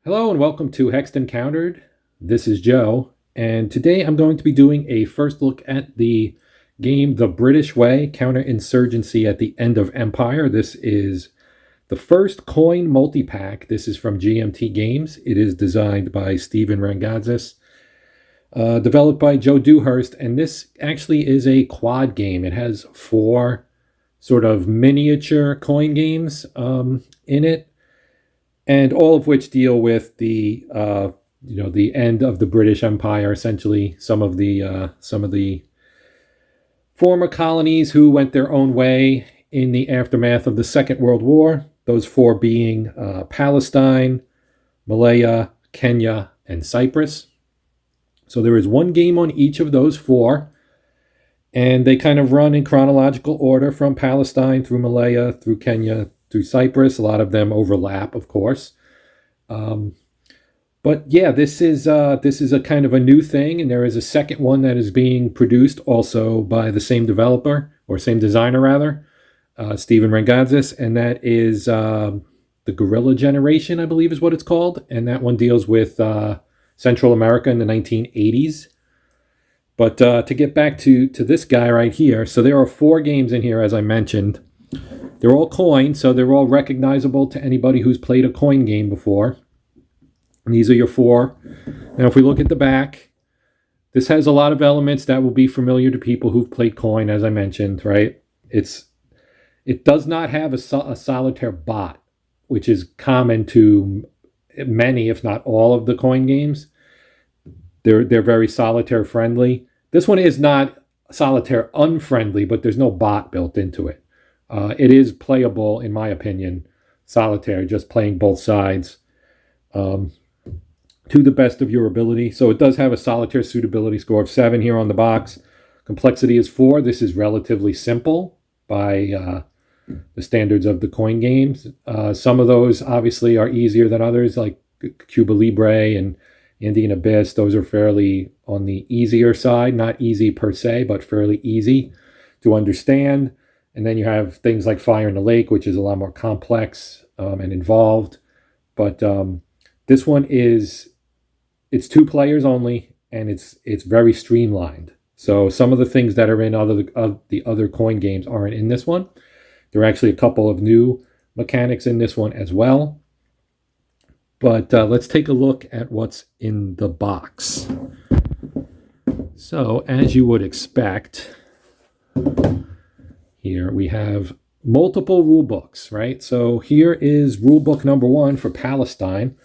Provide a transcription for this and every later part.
Hello and welcome to Hexed Encountered. This is Joe, and today I'm going to be doing a first look at the game The British Way, Counterinsurgency at the End of Empire. This is the first coin multi-pack. This is from GMT Games. It is designed by Stephen Rangazas, developed by Joe Dewhurst, and this actually is a quad game. It has four sort of miniature coin games in it, and all of which deal with the the end of the British Empire. Essentially, some of the former colonies who went their own way in the aftermath of the Second World War. Those four being Palestine, Malaya, Kenya, and Cyprus. So there is one game on each of those four, and they kind of run in chronological order from Palestine through Malaya, through Kenya, through Cyprus. A lot of them overlap, of course. But yeah, this is a kind of a new thing, and there is a second one that is being produced also by the same developer, or same designer rather, Stephen Rangazas, and that is the Guerrilla Generation, I believe is what it's called, and that one deals with Central America in the 1980s. But to get back to this guy right here, so there are four games in here, as I mentioned. They're all coin, so they're all recognizable to anybody who's played a coin game before. And these are your four. Now, if we look at the back, this has a lot of elements that will be familiar to people who've played coin, as I mentioned, right? It does not have a solitaire bot, which is common to many, if not all, of the coin games. They're very solitaire friendly. This one is not solitaire unfriendly, but there's no bot built into it. It is playable, in my opinion, solitaire, just playing both sides to the best of your ability. So it does have a solitaire suitability score of 7 here on the box. Complexity is 4. This is relatively simple by the standards of the coin games. Some of those obviously are easier than others, like Cuba Libre and Indian Abyss. Those are fairly on the easier side, not easy per se, but fairly easy to understand. And then you have things like Fire in the Lake, which is a lot more complex and involved. But this one it's 2 players only, and it's very streamlined. So some of the things that are in the other coin games aren't in this one. There are actually a couple of new mechanics in this one as well. But let's take a look at what's in the box. So, as you would expect, here we have multiple rule books, right? So here is rule book number 1 for Palestine.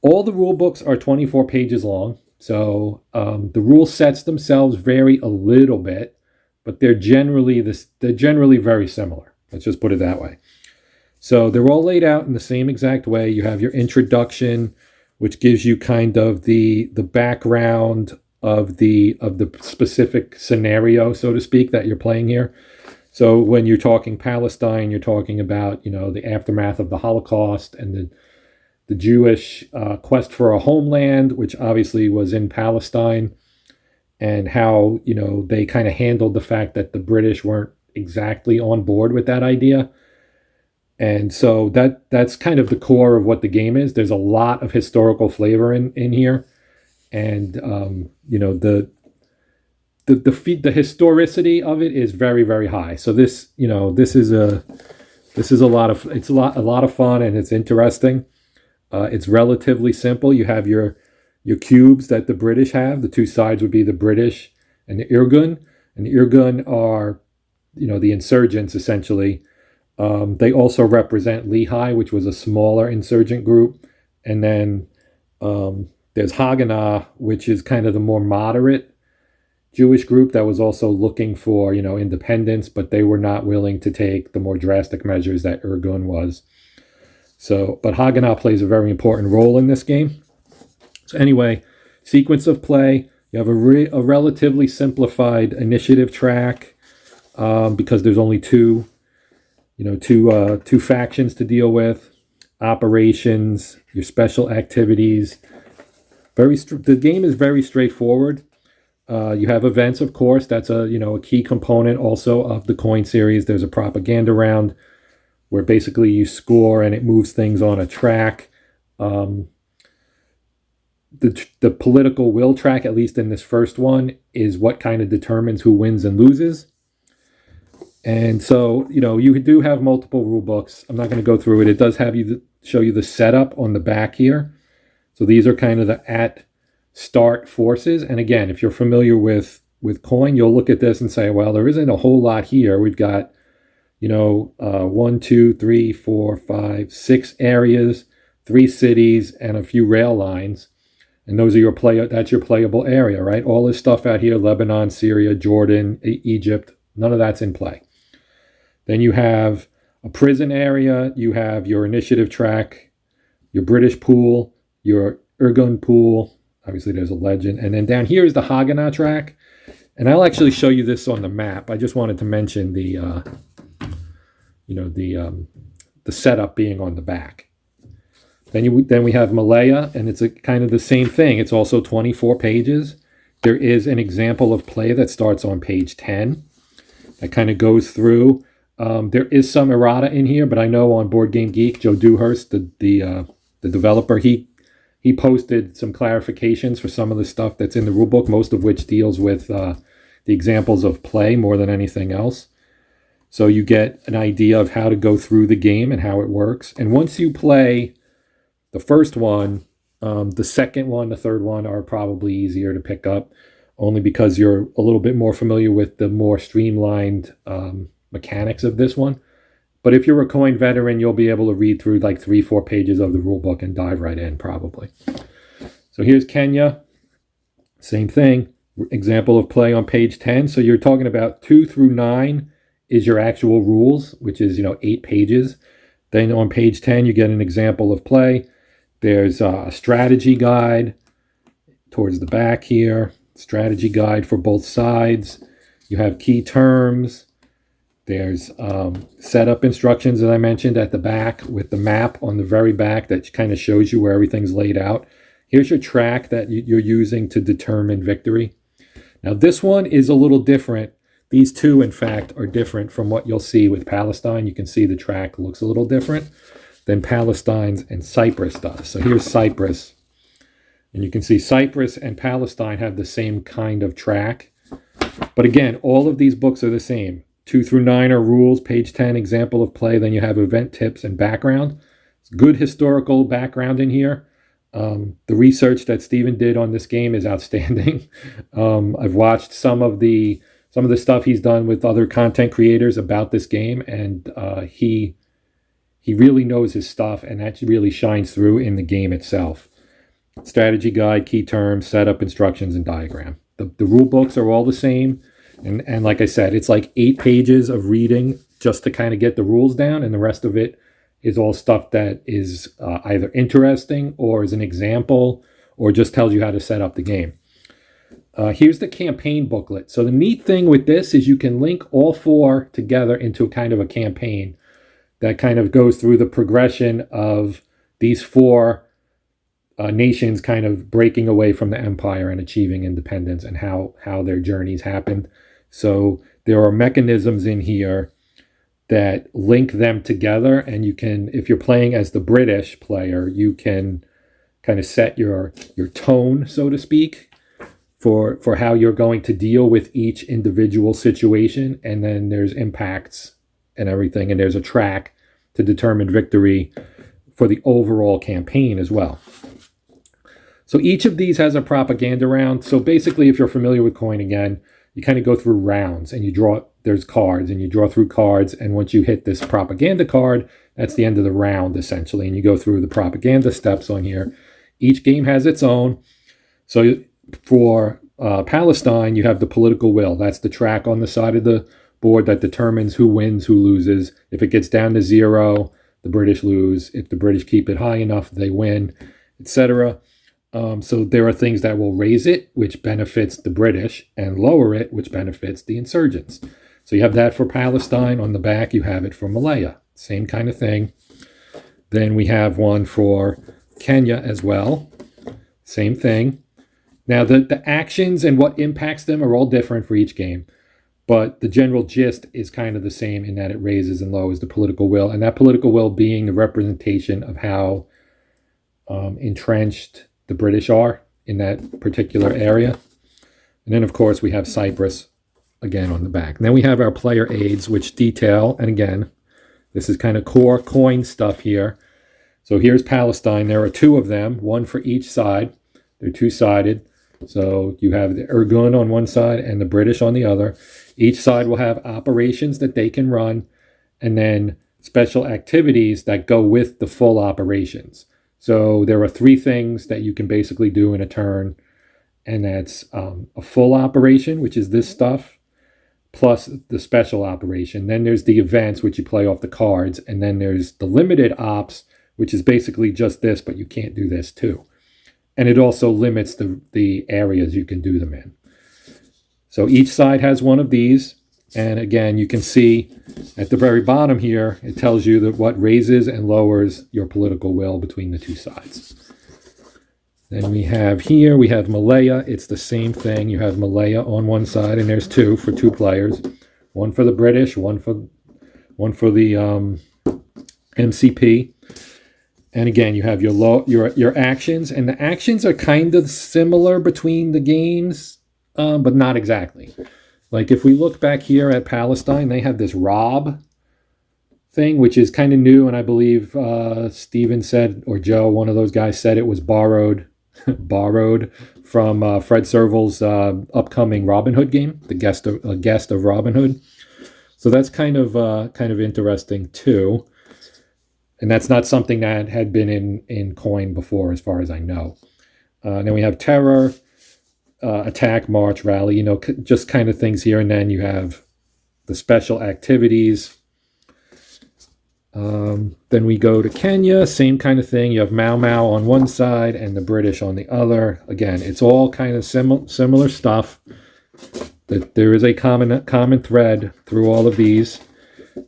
All the rule books are 24 pages long. So the rule sets themselves vary a little bit, but they're generally very similar. Let's just put it that way. So they're all laid out in the same exact way. You have your introduction, which gives you kind of the background of the specific scenario, so to speak, that you're playing here. So when you're talking Palestine, you're talking about, the aftermath of the Holocaust and the Jewish quest for a homeland, which obviously was in Palestine, and how, they kind of handled the fact that the British weren't exactly on board with that idea. And so that's kind of the core of what the game is. There's a lot of historical flavor in here. And, the historicity of it is very, very high. So this is a lot of fun, and it's interesting. It's relatively simple. You have your cubes that the British have. The 2 sides would be the British and the Irgun. And the Irgun are, the insurgents, essentially. They also represent Lehi, which was a smaller insurgent group. And then there's Haganah, which is kind of the more moderate Jewish group that was also looking for, independence, but they were not willing to take the more drastic measures that Irgun was. So, but Haganah plays a very important role in this game. So anyway, sequence of play. You have a relatively simplified initiative track because there's only two factions to deal with. Operations, your special activities. The game is very straightforward. You have events, of course. That's a key component also of the coin series. There's a propaganda round where basically you score and it moves things on a track. the political will track, at least in this first one, is what kind of determines who wins and loses. And so, you do have multiple rule books. I'm not going to go through it. It does have show you the setup on the back here. So these are kind of the at start forces. And again, if you're familiar with coin, you'll look at this and say, well, there isn't a whole lot here. We've got, 1, 2, 3, 4, 5, 6 areas, 3 cities, and a few rail lines. And those are that's your playable area, right? All this stuff out here, Lebanon, Syria, Jordan, Egypt, none of that's in play. Then you have a prison area, you have your initiative track, your British pool, your Irgun pool, obviously there's a legend, and then down here is the Haganah track. And I'll actually show you this on the map. I just wanted to mention the setup being on the back. Then we have Malaya, and it's kind of the same thing. It's also 24 pages. There is an example of play that starts on page 10 that kind of goes through. There is some errata in here, but I know on Board Game Geek, Joe Dewhurst, the developer, he posted some clarifications for some of the stuff that's in the rulebook, most of which deals with the examples of play more than anything else. So you get an idea of how to go through the game and how it works. And once you play the first one, the second one, the third one are probably easier to pick up, only because you're a little bit more familiar with the more streamlined mechanics of this one. But if you're a coin veteran, you'll be able to read through like 3-4 pages of the rule book and dive right in probably. So here's Kenya. Same thing. Example of play on page 10. So you're talking about 2 through 9 is your actual rules, which is 8 pages. Then on page 10, you get an example of play. There's a strategy guide towards the back here. Strategy guide for both sides. You have key terms. There's setup instructions that I mentioned at the back with the map on the very back that kind of shows you where everything's laid out. Here's your track that you're using to determine victory. Now this one is a little different. These two, in fact, are different from what you'll see with Palestine. You can see the track looks a little different than Palestine's and Cyprus does. So here's Cyprus. And you can see Cyprus and Palestine have the same kind of track. But again, all of these books are the same. 2 through 9 are rules, page 10, example of play. Then you have event tips and background. It's good historical background in here. The research that Stephen did on this game is outstanding. I've watched some of the stuff he's done with other content creators about this game, and he really knows his stuff, and that really shines through in the game itself. Strategy guide, key terms, setup instructions, and diagram. The rule books are all the same. And like I said, it's like 8 pages of reading just to kind of get the rules down, and the rest of it is all stuff that is either interesting or is an example or just tells you how to set up the game. Here's the campaign booklet. So the neat thing with this is you can link all 4 together into kind of a campaign that kind of goes through the progression of these 4 nations kind of breaking away from the empire and achieving independence and how their journeys happened. So there are mechanisms in here that link them together, and you can, if you're playing as the British player, you can kind of set your tone, so to speak, for how you're going to deal with each individual situation, and then there's impacts and everything, and there's a track to determine victory for the overall campaign as well. So each of these has a propaganda round. So basically, if you're familiar with coin again, you kind of go through rounds and there's cards and you draw through cards. And once you hit this propaganda card, that's the end of the round essentially. And you go through the propaganda steps on here. Each game has its own. So for Palestine, you have the political will. That's the track on the side of the board that determines who wins, who loses. If it gets down to 0, the British lose. If the British keep it high enough, they win, etc. So there are things that will raise it, which benefits the British, and lower it, which benefits the insurgents. So you have that for Palestine. On the back, you have it for Malaya. Same kind of thing. Then we have one for Kenya as well. Same thing. Now, the actions and what impacts them are all different for each game. But the general gist is kind of the same in that it raises and lowers the political will. And that political will being the representation of how entrenched the British are in that particular area. And then, of course, we have Cyprus again on the back. And then we have our player aids, which detail, and again, this is kind of core coin stuff here. So here's Palestine. There are 2 of them, 1 for each side. They're 2-sided. So you have the Irgun on one side and the British on the other. Each side will have operations that they can run, and then special activities that go with the full operations. So there are 3 things that you can basically do in a turn, and that's a full operation, which is this stuff, plus the special operation. Then there's the events, which you play off the cards, and then there's the limited ops, which is basically just this, but you can't do this too. And it also limits the areas you can do them in. So each side has one of these. And again, you can see at the very bottom here, it tells you that what raises and lowers your political will between the 2 sides. Then we have here, we have Malaya. It's the same thing. You have Malaya on one side, and there's 2 for 2 players. 1 for the British, one for the MCP. And again, you have your actions, and the actions are kind of similar between the games, but not exactly. Like if we look back here at Palestine, they have this rob thing, which is kind of new, and I believe Stephen said, or Joe, one of those guys said it was borrowed from Fred Serval's upcoming Robin Hood game, a guest of Robin Hood. So that's kind of interesting too. And that's not something that had been in coin before, as far as I know. Then we have terror, attack, march, rally, just kind of things here. And then you have the special activities. Then we go to Kenya, same kind of thing. You have Mau Mau on one side and the British on the other. Again, it's all kind of similar stuff. That there is a common thread through all of these.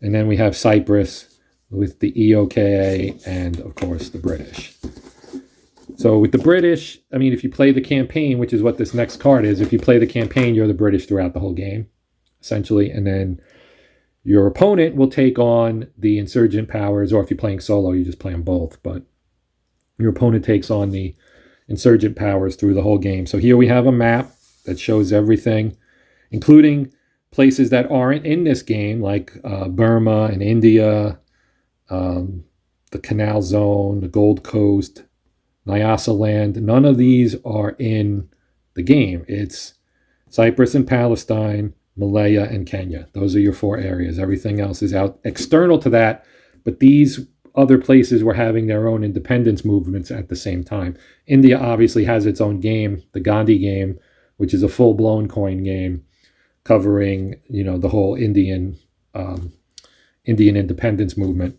And then we have Cyprus with the EOKA and, of course, the British. So with the British, I mean, if you play the campaign, which is what this next card is, if you play the campaign, you're the British throughout the whole game, essentially. And then your opponent will take on the insurgent powers, or if you're playing solo, you just play them both. But your opponent takes on the insurgent powers through the whole game. So here we have a map that shows everything, including places that aren't in this game, like Burma and India, the Canal Zone, the Gold Coast, Nyasa Land. None of these are in the game. It's Cyprus and Palestine, Malaya and Kenya. Those are your 4 areas. Everything else is out external to that, but these other places were having their own independence movements at the same time. India obviously has its own game, the Gandhi game, which is a full-blown coin game covering, the whole Indian independence movement.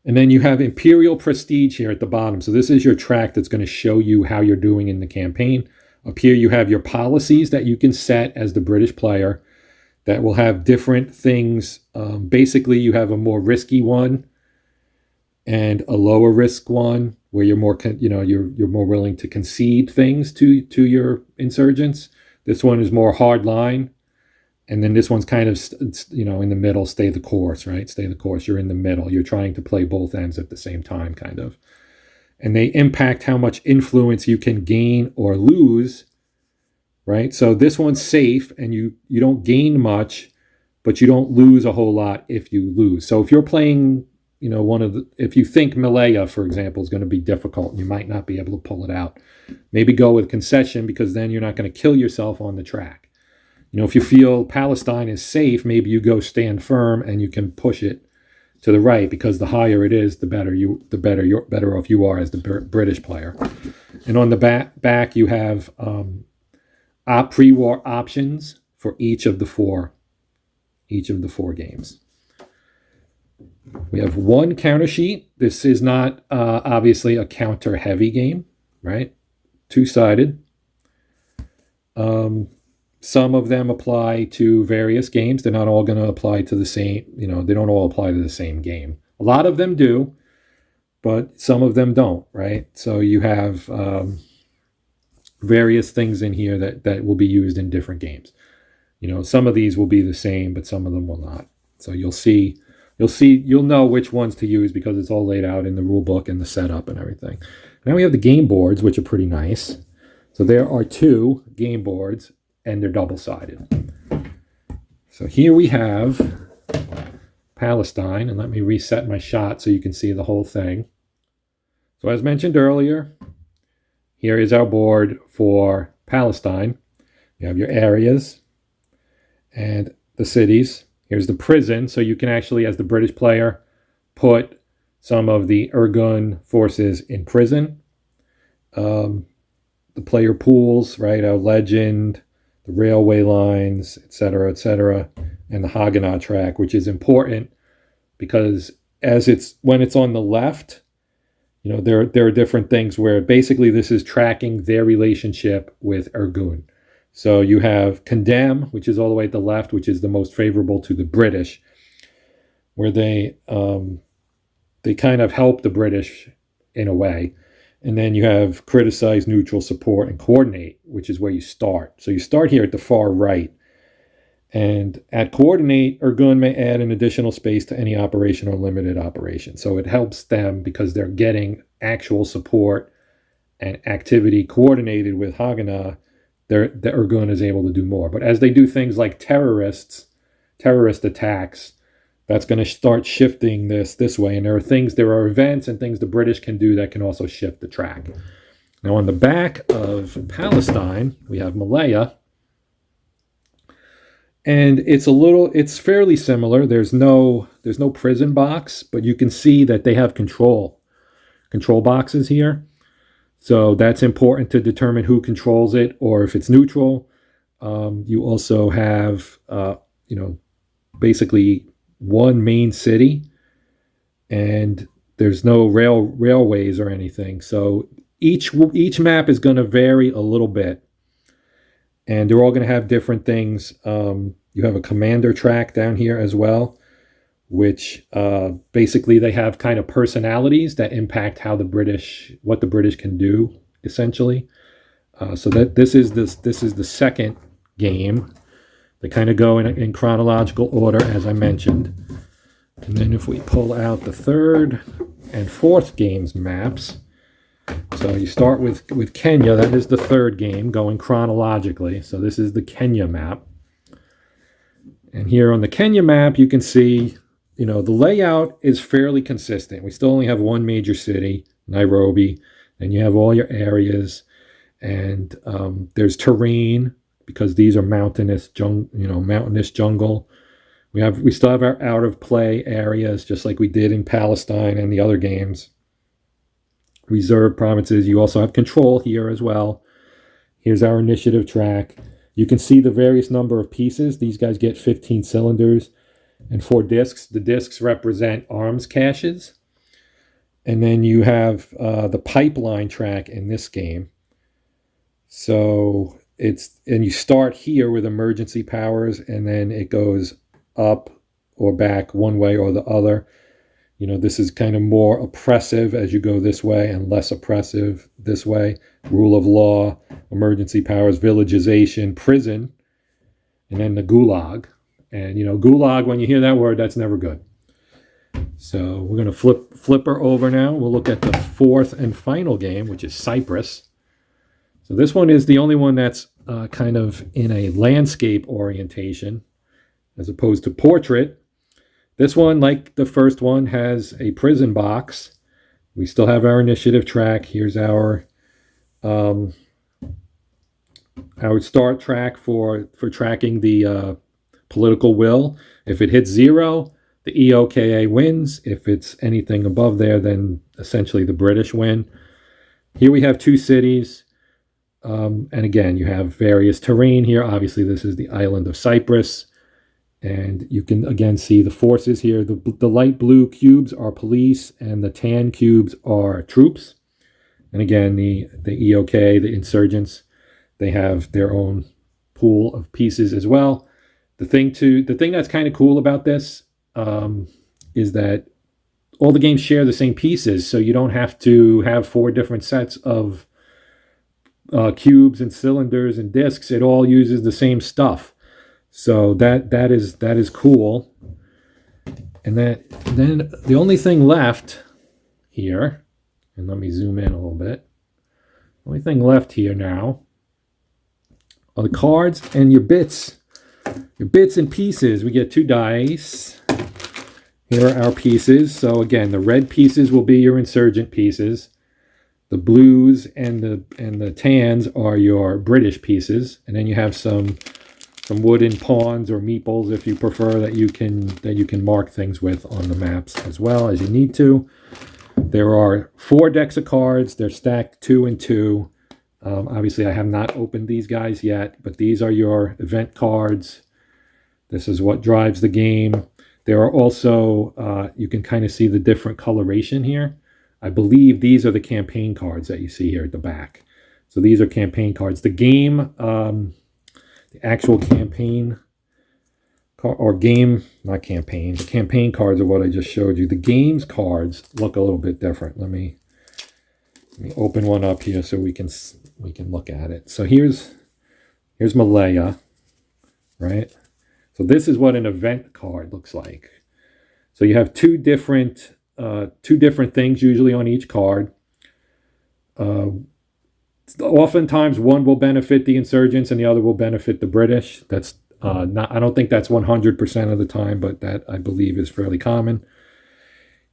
And then you have Imperial Prestige here at the bottom. So this is your track that's going to show you how you're doing in the campaign. Up here you have your policies that you can set as the British player that will have different things. Basically, you have a more risky one and a lower risk one where you're more, you're more willing to concede things to your insurgents. This one is more hard line. And then this one's kind of, in the middle, stay the course, right? Stay the course. You're in the middle. You're trying to play both ends at the same time, kind of. And they impact how much influence you can gain or lose, right? So this one's safe, and you don't gain much, but you don't lose a whole lot if you lose. So if you're playing, if you think Malaya, for example, is going to be difficult, and you might not be able to pull it out, maybe go with concession, because then you're not going to kill yourself on the track. If you feel Palestine is safe, maybe you go stand firm and you can push it to the right, because the higher it is, the better off you are as the British player. And on the back you have pre-war options for each of the four games. We have one counter sheet. This is not obviously a counter heavy game, right? 2-sided. Some of them apply to various games. They're not all going to apply to the same, they don't all apply to the same game. A lot of them do, but some of them don't, right? So you have various things in here that will be used in different games. Some of these will be the same, but some of them will not. So you'll see you'll know which ones to use because it's all laid out in the rule book and the setup and everything. Now we have the game boards, which are pretty nice. So there are 2 game boards, and they're double-sided. So here we have Palestine, and let me reset my shot so you can see the whole thing. So as mentioned earlier, here is our board for Palestine. You have your areas and the cities. Here's the prison, so you can actually, as the British player, put some of the Irgun forces in prison. The player pools, right, our legend, the railway lines, etc., and the Haganah track, which is important because when it's on the left, there are different things where basically this is tracking their relationship with Irgun. So you have Condemn, which is all the way at the left, which is the most favorable to the British, where they kind of help the British in a way. And then you have Criticize, Neutral, Support, and Coordinate, which is where you start. So you start here at the far right. And at Coordinate, Irgun may add an additional space to any operation or limited operation. So it helps them because they're getting actual support and activity coordinated with Haganah. The Irgun is able to do more. But as they do things like terrorist attacks, that's going to start shifting this way. And there are events and things the British can do that can also shift the track. Now on the back of Palestine, we have Malaya. And it's fairly similar. There's no prison box, but you can see that they have control boxes here. So that's important to determine who controls it or if it's neutral. You also have, basically one main city, and there's no railways or anything. So each map is going to vary a little bit, and they're all going to have different things. You have a commander track down here as well, which basically they have kind of personalities that impact what the British can do, essentially. So that this is the second game. They kind of go in chronological order, as I mentioned. And then if we pull out the 3rd and 4th games maps, so you start with Kenya. That is the 3rd game, going chronologically. So this is the Kenya map. And here on the Kenya map, you can see, the layout is fairly consistent. We still only have one major city, Nairobi, and you have all your areas. And there's terrain, because these are mountainous jungle. We still have our out of play areas, just like we did in Palestine and the other games. Reserve provinces. You also have control here as well. Here's our initiative track. You can see the various number of pieces. These guys get 15 cylinders and 4 discs. The discs represent arms caches. And then you have the pipeline track in this game. So you start here with emergency powers, and then it goes up or back one way or the other. This is kind of more oppressive as you go this way and less oppressive this way. Rule of law, emergency powers, villagization, prison, and then the gulag. And, gulag, when you hear that word, that's never good. So we're going to flip her over now. We'll look at the 4th and final game, which is Cyprus. So this one is the only one that's kind of in a landscape orientation as opposed to portrait. This one, like the first one, has a prison box. We still have our initiative track. Here's our start track for tracking the political will. If it hits 0, the EOKA wins. If it's anything above there, then essentially the British win. Here we have 2 cities. And again, you have various terrain here. Obviously, this is the island of Cyprus. And you can, again, see the forces here. The light blue cubes are police, and the tan cubes are troops. And again, the EOK, the insurgents, they have their own pool of pieces as well. The thing that's kind of cool about this is that all the games share the same pieces, so you don't have to have 4 different sets of cubes and cylinders and discs. It all uses the same stuff. So that is cool. And then the only thing left here, and let me zoom in a little bit. The only thing left here now are the cards and your bits. Your bits and pieces. We get 2 dice. Here are our pieces. So again, the red pieces will be your insurgent pieces. The blues and the tans are your British pieces, and then you have some wooden pawns or meeples, if you prefer, that you can mark things with on the maps as well as you need to. There are 4 decks of cards. They're stacked 2 and 2. Obviously, I have not opened these guys yet, but these are your event cards. This is what drives the game. There are also, you can kind of see the different coloration here. I believe these are the campaign cards that you see here at the back. So these are campaign cards. The game, the actual campaign, or game, not campaign, the campaign cards are what I just showed you. The games cards look a little bit different. Let me open one up here so we can look at it. So here's Malaya, right? So this is what an event card looks like. So you have two different things usually on each card. Oftentimes one will benefit the insurgents and the other will benefit the British. That's not, I don't think that's 100% of the time, but that I believe is fairly common.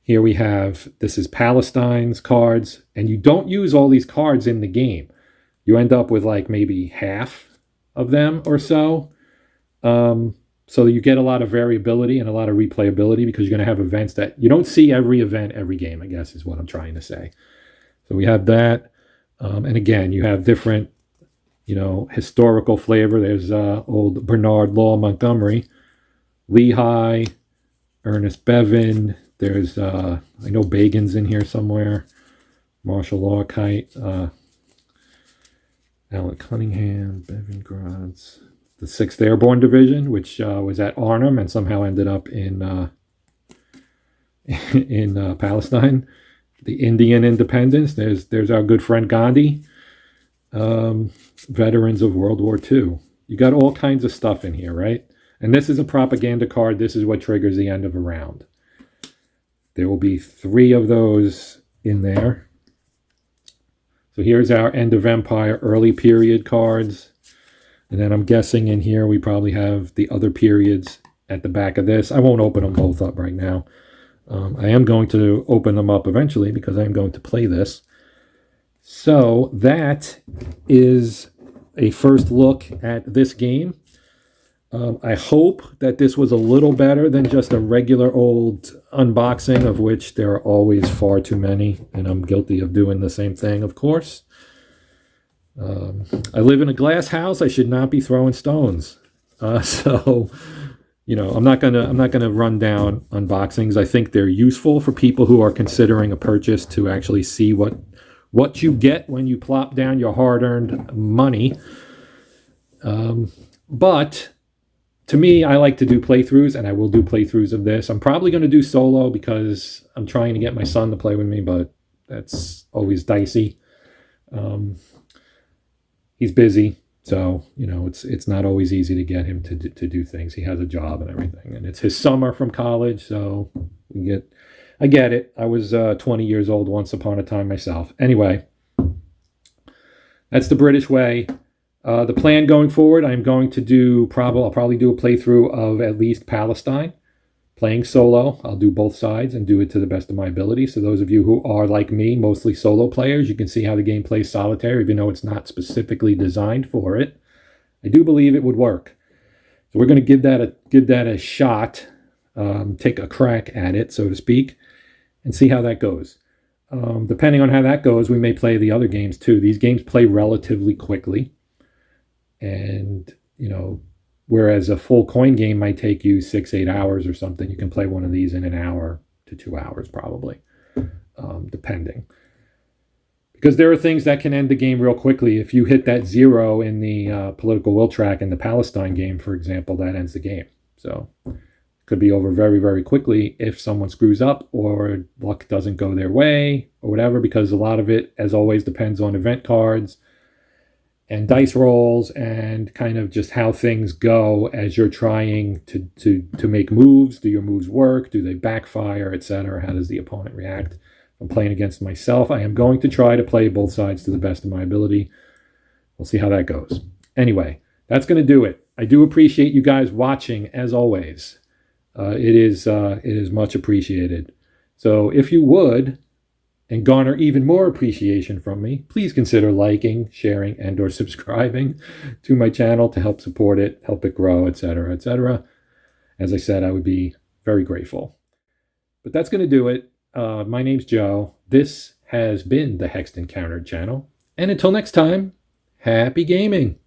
Here we have, this is Palestine's cards, and you don't use all these cards in the game. You end up with like maybe half of them or so. So you get a lot of variability and a lot of replayability because you're going to have events that you don't see every event, every game, I guess is what I'm trying to say. So we have that. And again, you have different, historical flavor. There's old Bernard Law Montgomery, Lehigh, Ernest Bevin. There's, I know Bagan's in here somewhere. Marshall Lawkite, Alan Cunningham, Bevin Grodz. The 6th Airborne Division, which was at Arnhem and somehow ended up in Palestine. The Indian Independence. There's our good friend Gandhi. Veterans of World War II. You got all kinds of stuff in here, right? And this is a propaganda card. This is what triggers the end of a round. There will be 3 of those in there. So here's our End of Empire early period cards. And then I'm guessing in here we probably have the other periods at the back of this. I won't open them both up right now. I am going to open them up eventually because I am going to play this. So that is a first look at this game. I hope that this was a little better than just a regular old unboxing, of which there are always far too many, and I'm guilty of doing the same thing, of course. I live in a glass house. I should not be throwing stones. So, I'm not gonna run down unboxings. I think they're useful for people who are considering a purchase to actually see what you get when you plop down your hard-earned money. But to me, I like to do playthroughs, and I will do playthroughs of this. I'm probably going to do solo because I'm trying to get my son to play with me, but that's always dicey. He's busy, so it's not always easy to get him to do things. He has a job and everything, and it's his summer from college, so I get it. I was 20 years old once upon a time myself. Anyway, that's the British way. The plan going forward, I'm going to do I'll probably do a playthrough of at least Palestine, playing solo. I'll do both sides and do it to the best of my ability. So those of you who are like me, mostly solo players, you can see how the game plays solitaire, even though it's not specifically designed for it. I do believe it would work. So we're going to give that a shot, take a crack at it, so to speak, and see how that goes. Depending on how that goes, we may play the other games too. These games play relatively quickly. And, whereas a full coin game might take you 6-8 hours or something, you can play one of these in an hour to 2 hours probably, depending. Because there are things that can end the game real quickly. If you hit that 0 in the political will track in the Palestine game, for example, that ends the game. So it could be over very, very quickly if someone screws up or luck doesn't go their way or whatever, because a lot of it, as always, depends on event cards and dice rolls and kind of just how things go as you're trying to make moves. Do your moves work? Do they backfire, etc.? How does the opponent react? I'm playing against myself. I am going to try to play both sides to the best of my ability. We'll see how that goes. Anyway, that's going to do it. I do appreciate you guys watching, as always. It is much appreciated. So if you would, and garner even more appreciation from me, please consider liking, sharing, and or subscribing to my channel to help support it, help it grow, etc., etc. As I said, I would be very grateful. But that's going to do it. My name's Joe. This has been the Hexed Encountered channel. And until next time, happy gaming!